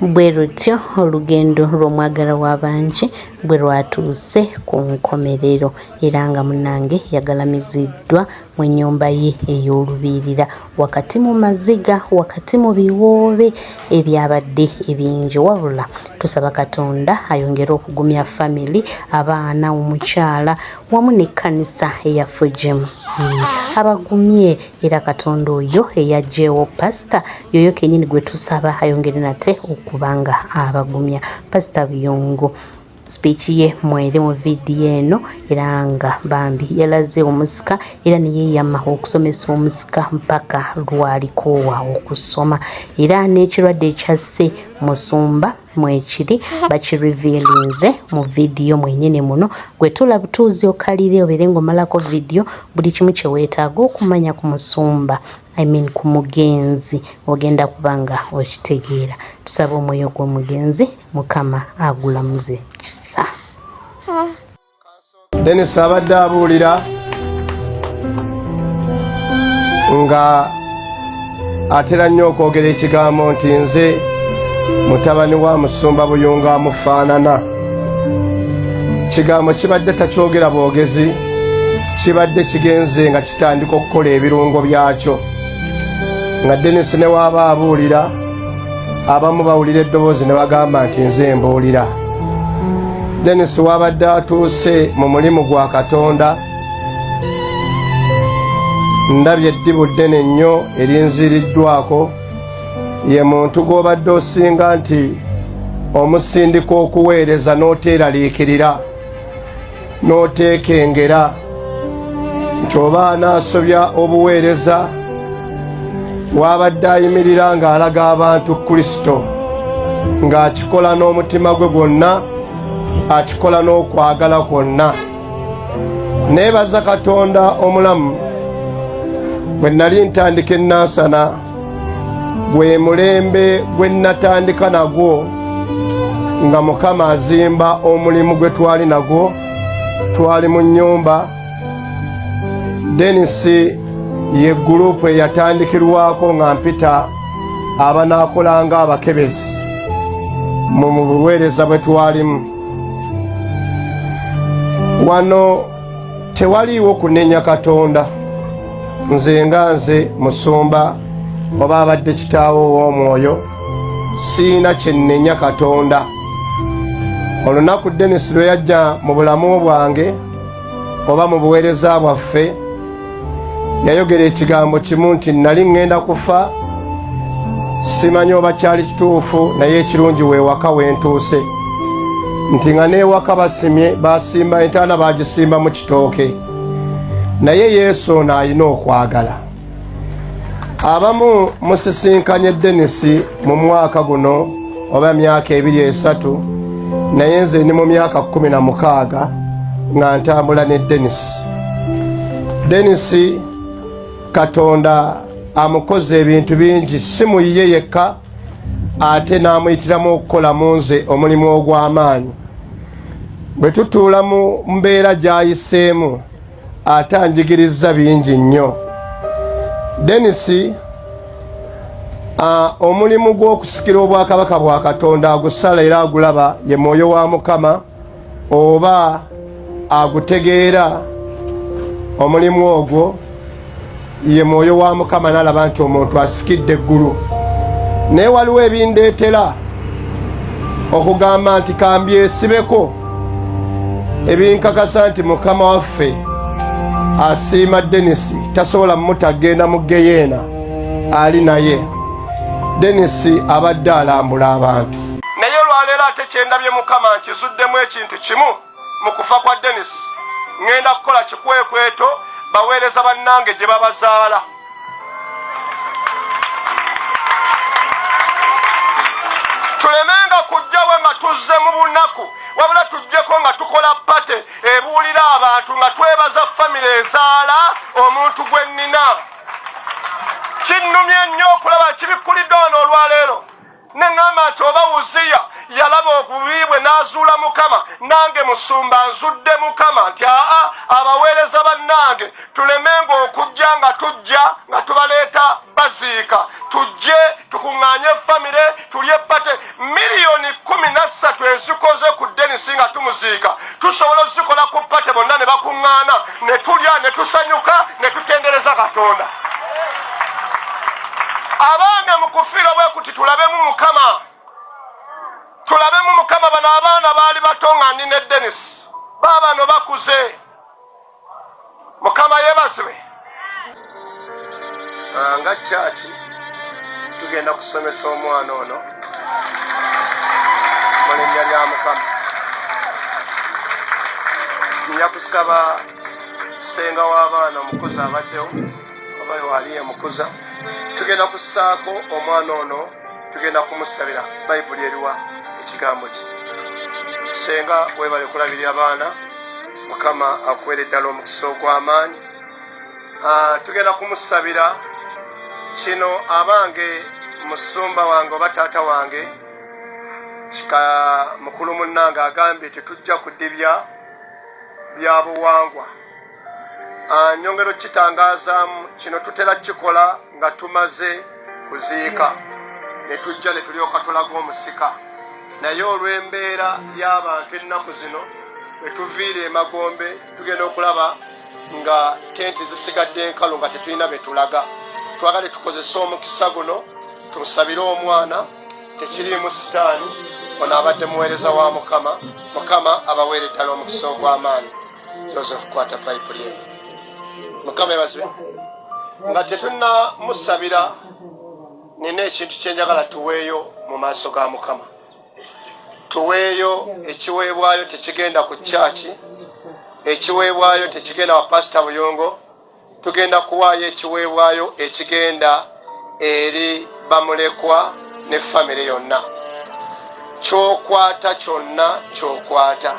bwe rutyo olugendo lw'omwagala w'abangi bwe lwatuuse ku nkomerero era nga munnange yagalamiziddwa mu nnyumba ye ey'olubiirira wakati mu maziga wakati mu biwoobe ebyabadde ebingi wabula tusaba Katonda ayongere okugumya family abaana omukyala wamu n'ekkanisa eyafujemu abagumye era Katonda oyo eyagyewo pasita yoyo kennyini gwe tusaba ayongere nate okubanga abagumya pasita Biyungu speech ye mwere mu video eno era nga bambi yalaze omusika era niyeyama okusomesa omusika mpaka lwalikoowa okusoma era n'ekirwadde ekyasse musumba mwekiri bakirevealinze mu video mwenyene muno gwe tulaba tuuzi okalire obere ng'omalako video buli kimu kye weetaaga okumanya ku musumba ku mugenzi ogenda kubanga okitegeera tusaba omwoyo gw'omugenzi mukama agulamuze kisa Dennis abadde abuulira nga atera nnyo okwogera ekigambo nti nze mutabani wa musumba Buyungu amufaanana. Kigambo kibadde takyogera bwogezi, kibadde kigenze nga kitandika okukola ebirungo byakyo. Nga Dennis ne waaba abuulira, abamu bawulira eddoboozi ne bagamba nti nze mbuulira. Dennis wabadde atuuse mu mulimu gwa Katonda, ndabye eddibu ddene nnyo erinziriddwako. Ye muntu gw'obadde osinga nti omusindika okuweereza n'oteeraliikirira n'oteekengera nti oba anaasobya obuweereza wabadde ayimirira ng'alaga abantu Kristo ng'akikola n'omutima gwe gwonna, akikola n'okwagala kwonna. Neebaza Katonda omulamu bwe nnali ntandika ennansana gwe mulembe gwe natandika nagwo nga Mukama azimba omulimu gwe twali nagwo, twali mu nnyumba. Dennis ye gurupu eyatandikirwako nga mpita abanaakolanga abakebezi mu buweereza bwe twalimu. Wano tewaliiwo kunenya Katonda. Nze nga nze musumba oba abadde kitaawo ow'omwoyo siina kye nnenya Katonda. Olunaku Dennis lwe yajja mu bulamu bwange oba mu buweereza bwaffe yayogera ekigambo kimu nti nali ŋŋenda kufa, simanyi oba kyali kituufu naye ekirungi weewaka wentuuse, nti nga n'ewaka basimba entaana bagisimba mu kitooke, naye Yesu ono alina okwagala. Abamu musisinkanye Dennis mu mwaka guno oba myaka 2-3, naye nze ni mu myaka 16 nga ntambula ne Dennis. Dennis Katonda amukoze ebintu bingi, si muyiye yekka, ate n'amuyitiramu okukola mu nze omulimu ogw'amaanyi. Bwe tutuula mu mbeera gy'ayiseemu ate anjigiriza bingi nnyo. Dennis omulimu gw'okusikira obwakabaka bwa Katonda agusala era agulaba ye mwoyo wa Mukama, oba agutegeera omulimu ogwo ye mwoyo wa Mukama n'alaba nti omuntu asikidde eggulu. Naye waliwo ebindeetera okugamba nti kambyesibeko ebinkakasa nti Mukama waffe asiima Dennis, tasobola mutagenda mu Geyeena ali naye. Dennis abadde alambula abantu. Naye olwaleero ate kyendabye Mukama nkizuddemu ekintu kimu mu kufa kwa Dennis. Ngenda kukola kikwekweto baweereza bannange gye babazaala. Tulemenga kujjawe nga tuzze mu bunaku, wabula tujjeko nga tukola pate ebuulira abantu nga twebaza famire ezaala omuntu gwe nnina. Kinnumye nnyo okulaba kibikkulidde wano olwaleero. Ne ŋŋamba nti oba Uziya yalaba obubi bwe n'azuula Mukama, nange musumba nzudde Mukama nti abaweereza bannange tulemenga okujja nga tujja nga tubaleeta baziika, tujje tukuŋŋaanye famire tulye pate. Dennis nga tumuziika tusobola zikola ku pate bonna ne bakuŋŋaana ne tulya ne tusanyuka ne tutendereza Katonda. Abange mu kufiira bwe kuti tulabemu Mukama. Tulabemu Mukama. Bano abaana baali bato nga ndi ne Dennis baabano bakuze. Mukama yeebazibwe. Nga kyaki tugenda kusomesa omwana ono mu linnya lya Mukama. Nja kusaba senga w'abaana omukuza abaddewo oba wali emukuza. Tugenda kussaako omwana ono, tugenda kumusabira. Bayibuli eriwa ekigambo ki? Senga weebale kulabirira abaana. Mukama akuwere ddala omukisa ogw'amaanyi. Tugenda kumusabira kino abange musumba wange oba taata wange kika mukulu munnange agambye tetujja kudibya bya buwangwa. Nyongero kitangazaamu kino tutera kikola nga tumaze kuziika ne tujja ne tulyoka tulaga omusika. Naye olw'embeera y'abantu ennaku zino bwe tuviira emagombe tugenda okulaba nga tenti zisigadde enkalu nga tetulina be tulaga. Twagale tukozese omukisa guno tumusabire omwana tekiriimu sitaani. Ono abadde muweereza wa Mukama. Mukama abaweere ddala omukisa ogw'amaanyi. Joseph kwata Bayibuli eno. Mukama yeebazibwe. Nga tetunnamusabira nina ekintu kyenjagala tuweeyo mu maaso ga Mukama. Tuweeyo ekiweebwayo tekigenda ku kyaki. Ekiweebwayo tekigenda wa Pastor Buyongo. Tugenda kuwaayo ekiweebwayo ekigenda eri bamulekwa ne famire yonna. Kyokwata kyonna kyokwata.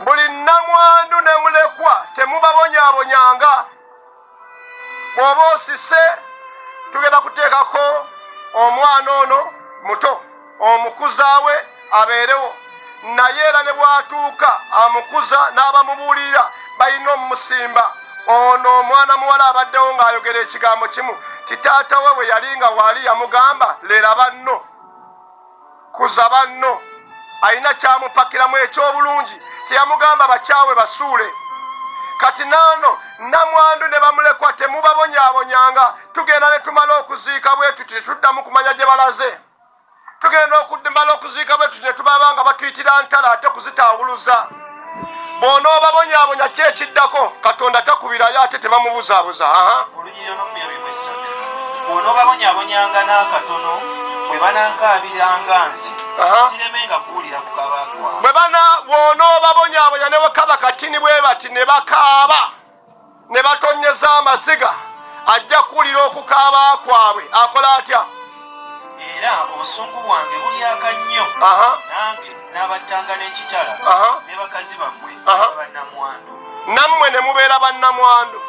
Buli nnamwandu ne mulekwa temubabonyaabonyanga. Bw'oba osise tugenda kuteekako omwana ono muto omukuzaawe abeerewo. Naye era ne bw'atuuka amukuza n'abamubuulira balina omumusimba. Ono omwana muwala abaddewo ng'ayogera ekigambo kimu. Kitaata we bwe yali nga waali yamugamba leera banno, kuza banno. Alina kyamupakiramu eky'obulungi. Teyamugamba bakyawe basuule. Kati naano nnamwandu ne bamulekwa temubabonyaabonyanga. Tugenda ne tumala okuziika bwe tuti tetuddamu kumanya gye balaze. Tugenda okuddimala okuziika bwe tuti ne tubaba nga batuyitira ntala ate kuzitaawuluza. Bw'onoobabonyaabonya ki ekiddako? Katonda takubirayo ate tebamubuzaabuza. Olunyiriro n'okumuyabibwessa. Bw'onoobabonyaabonyanga n'akatono bwe banankaabiranga nsi siremenga kuwulira kukaaba kwabwe. Bw'onoobabonyaabonya ne bwe kaba katini bwe bati ne bakaaba ne batonyeza amaziga ajja kuwulira okukaaba kwabwe. Akola atya? Era obusungu bwange bulyaka nnyo nange n'abattanga n'ekitala ne bakazi bammwe bannamwandu. Nammwe ne mubeera bannamwandu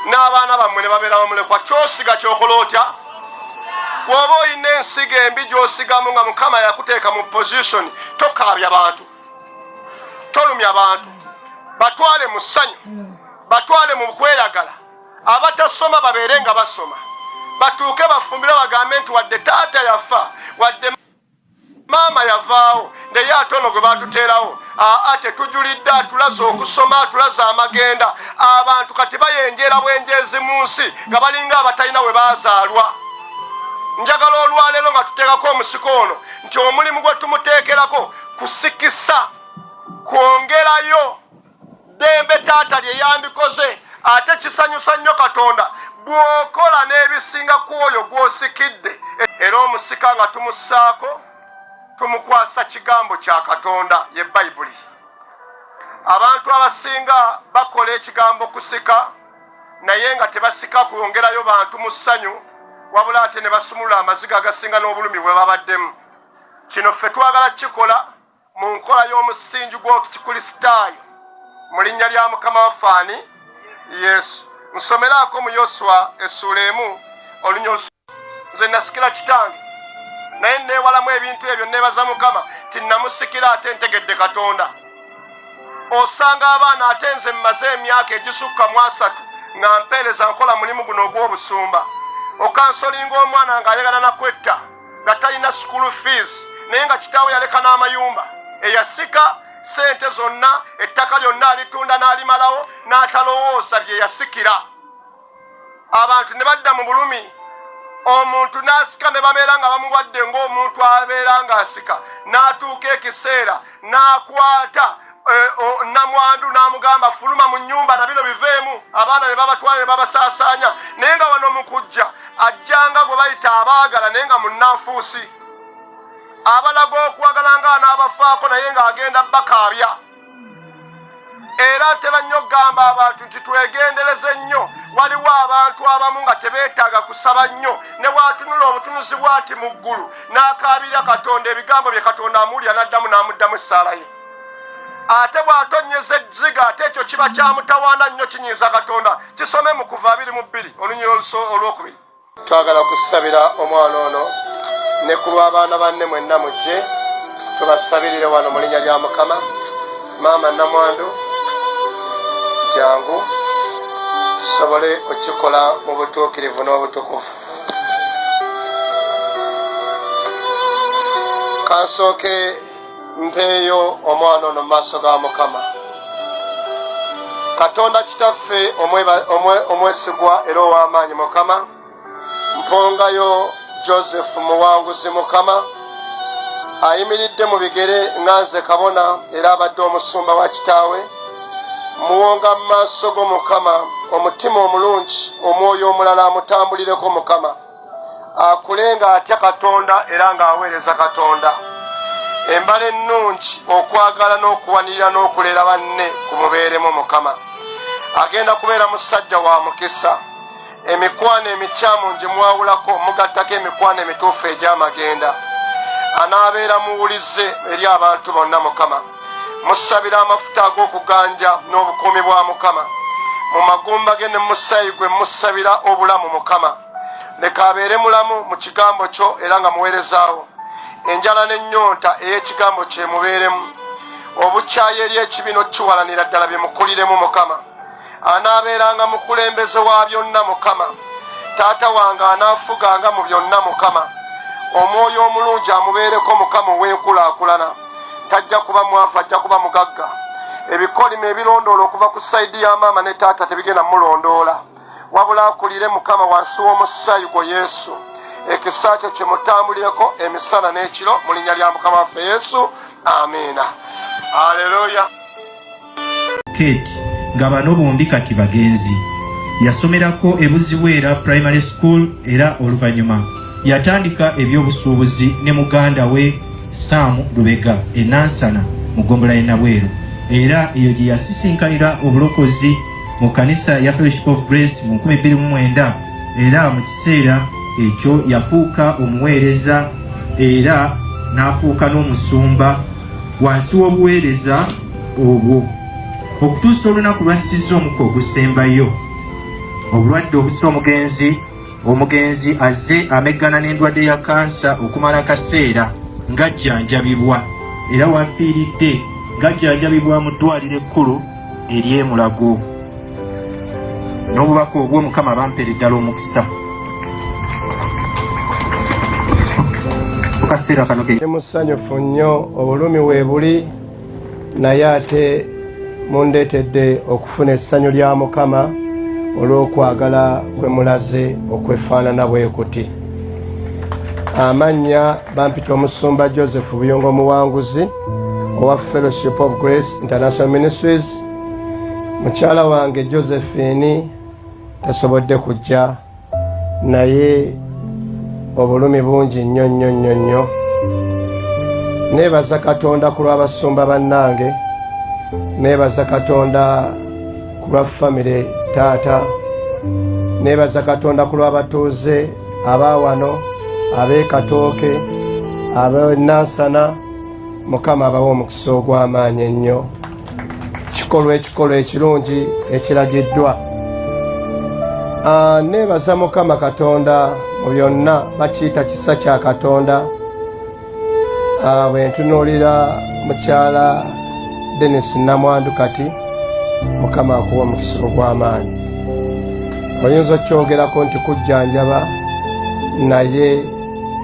n'abaana bammwe ne babeera bamulekwa. Kyosiga kyokola otya? Bw'oba olina ensigo embi gy'osigamu nga Mukama yakuteeka mu position, tokaabya bantu, tolumya bantu. Batwale mu ssanyu, batwale mu kweyagala. Abatasoma babeere nga basoma. Batuuke bafumbire bagambe nti wadde taata yafa, wadde maama yavaawo, naye ate ono gwe batuteerawo ate tujulidde atulaze okusoma, atulaze amagenda. Abantu kati bayenjera bwenjezi mu nsi nga balinga abatalina we baazaalwa. Njagala olwaleero nga tuteekako omusiko ono nti omulimu gwe tumuteekerako kusikisa, kwongerayo ddembe taata lye yandikoze. Ate kisanyusa nnyo Katonda bw'okola n'ebisinga ku oyo gw'osikidde. Era omusika nga tumussaako tumukwasa kigambo kya Katonda ye Bayibuli. Abantu abasinga bakola ekigambo kusika naye nga tebasika kwongerayo bantu mu ssanyu, wabula ate ne basumulula amaziga agasinga n'obulumi bwe babaddemu. Kino ffe twagala kikola mu nkola y'omusingi gw'okikristaayo mu linnya lya Mukama waffe ani Yesu. Nsomeraako mu Yoswa essuula 1 olunya. Nze nasikira kitange naye neewalamu ebintu ebyo neebaza Mukama ti namusikira ate ntegedde Katonda. Osanga abaana ate nze mmaze emyaka egisukka mu 3 nga mpeereza nkola mulimu guno ogw'obusumba. Okansolinga omwana ng'ayagala nakwetta nga talina school fees naye nga kitaawe yaleka n'amayumba. eyasika sente zonna ettaka lyonna alitunda n'alimalawo n'atalowooza bye yasikira. Abantu ne badda mu bulumi, omuntu n'asika ne babeera nga bamuwadde ng'omuntu abeera ng'asika, n'atuuka ekiseera n'akwata namwandu n'amugamba fuluma mu nnyumba na bino biveemu, abaana ne babatwala ne babasaasaanya. Naye nga wano mu kujja ajjanga gwe bayita abaagala naye nga munnanfuusi, abalaga okwagala nga n'abafaako naye ng'agenda bakaabya. Era ntera nnyo okugamba abantu nti twegendereze nnyo. Waliwo abantu abamu nga tebeetaaga kusaba nnyo, ne bw'atunula obutunuzi bw'ati mu ggulu n'akaabira Katonda ebigambo bye Katonda amuwulira n'addamu n'amuddamu essaala ye. Ate bw'atonnyeza ezziga ate ekyo kiba kyamutawaana nnyo, kinyiiza Katonda. Kisome mu Kuva 22 olunyiriri olwokubiri. Twagala kusabira omwana ono ne ku lw'abaana banne mwenna mujje tubasabirire wano mu linnya lya Mukama. Maama Namwandu, jangu tusobole okikola mu butuukirivu n'obutukuvu. Kansooke mpeeyo omwana ono mu maaso ga Mukama. Katonda kitaffe omwesigwa era ow'amaanyi Mukama, mpongayo Joseph muwanguzi Mukama, ayimiridde mu bigere nga nze kabona era abadde omusumba wa kitaawe. Muwonga mu maaso go Mukama, omutima omulungi, omwoyo omulala amutambulireko Mukama, akule nga atya Katonda era ng'aweereza Katonda. Embala ennungi, okwagala n'okuwanirira n'okulera banne kumubeeremu Mukama. Agenda kubeera musajja wa mukisa. Emikwano emikyamu ngimwawulako, mugattako emikwano emituufu egy'amagenda. Anaabeera muwulize eri abantu bonna Mukama. Musabira amafuta ag'okuganja n'obukuumi bwa Mukama. Mu magumba ge ne musaayi gwe musabira obulamu Mukama. Leka abeere mulamu mu kigambo kyo era nga muweerezaawo. Enjala n'ennyonta ey'ekigambo kye mubeeremu. Obukyayi eri ekibi n'okiwalanira ddala bye mukuliremu Mukama. Anaabeeranga mukulembeze wa byonna Mukama. Taata wange anaafuganga mu byonna Mukama. Omwoyo omulungi amubeereko Mukama ow'enkulaakulana. Tajja kuba mwavu, ajja kuba mugagga. Ebikolimo ebirondoola okuva ku sayidi ya maama ne taata tebigenda mulondoola. Wabula akulire Mukama wansi w'omusaayi gwo Yesu. Ekisa kyo kimutambulireko emisana n'ekiro mu linnya lya Mukama waffe Yesu. Amiina. Aleluya. Kate nga bano bombi kati bagenzi. Yasomerako e Buziweera Primary School era oluvannyuma yatandika ebyobusuubuzi ne muganda we Sam Lubega e Nansana mu ggombolola y'e Nabweru. Era eyo gye yasisinkanira obulokozi mu kanisa ya Fellowship of Grace mu 2009. Era mu kiseera ekyo yafuuka omuweereza era n'afuuka n'omusumba wansi w'obuweereza obwo okutuusa olunaku lwassizza omukka ogusembayo. Obulwadde obusa omugenzi azze ameggana n'endwadde ya kansa okumala akaseera ng'ajjanjabibwa era wafiiridde ng'ajjanjabibwa mu ddwaliro ekkulu ery'e Mulago. N'obubaka obwo Mukama bampeera ddala omukisa. Musanyufu nnyo, obulumi weebuli, naye ate mundeetedde okufuna essanyu lya Mukama olw'okwagala kwe mulaze okwefaanana bwe kuti. Amannya bampita omusumba Joseph Buyongo Muwanguzi owa Fellowship of Grace International Ministries. Mukyala wange Josephine tasobodde kujja, naye obulumi bungi nnyo nnyo nnyo nnyo. Neebaza Katonda ku lw'abasumba bannange, neebaza Katonda ku lwa famire taata, neebaza Katonda ku lw'abatuuze abaawano, ab'e Katooke, ab'e Nansana. Mukama abawa omukisa ogw'amaanyi ennyo. Ekikolwa ekirungi ekiragiddwa. Neebaza Mukama Katonda mu byonna, bakiyita kisa kya Katonda. Bwe ntunuulira mukyala Dennis Namwandu kati, Mukama akuwa omukisa ogw'amaanyi. Oyinza okyogerako nti kujjanjaba, naye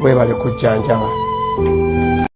weebale kujjanjaba.